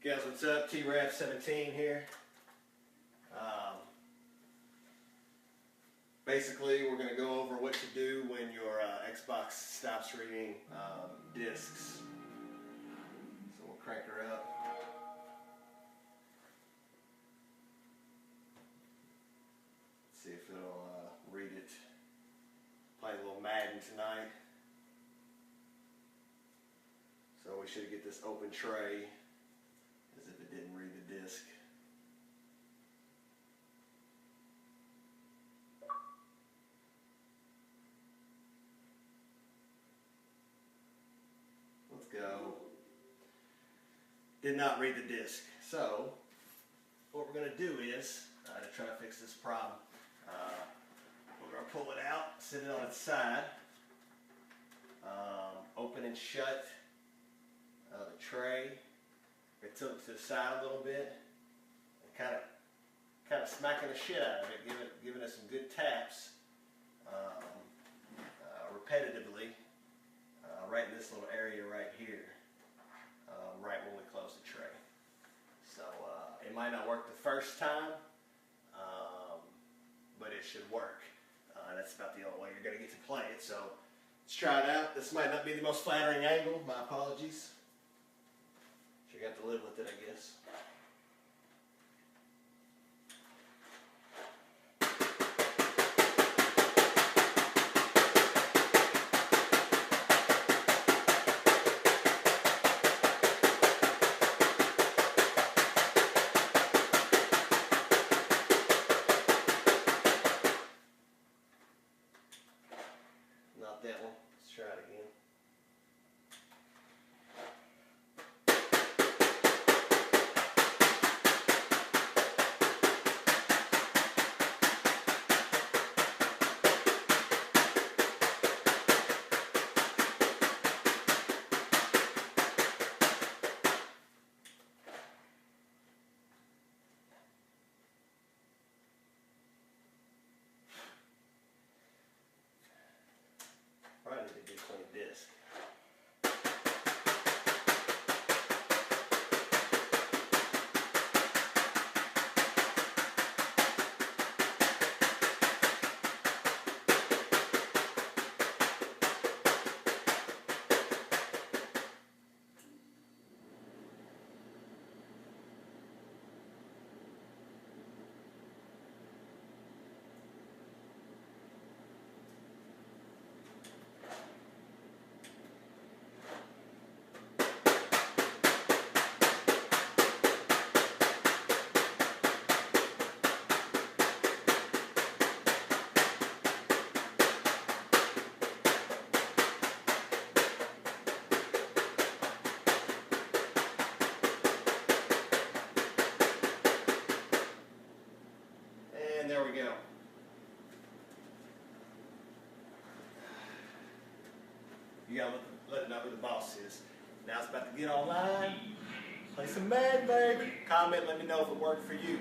Guys, what's up? T-Rap17 here. Basically, we're going to go over what to do when your Xbox stops reading discs. So we'll crank her up. See if it'll read it. Playing a little Madden tonight. So we should get this open tray as if it didn't read the disc. Let's go. Did not read the disc. So what we're going to do is, to try to fix this problem, we're going to pull it out, sit it on its side, open and shut the tray. It took to the side a little bit, and kind of smacking the shit out of it, giving it some good taps, repetitively, right in this little area right here, right when we close the tray. So it might not work the first time, but it should work. That's about the only way you're going to get to play it. So let's try it out. This might not be the most flattering angle. My apologies. You got to live with it, I guess. Not that one. Let's try it again. Probably need to do clean disc. And there we go. You gotta let it know who the boss is. Now it's about to get online. Play some Madden, baby. Comment, let me know if it worked for you.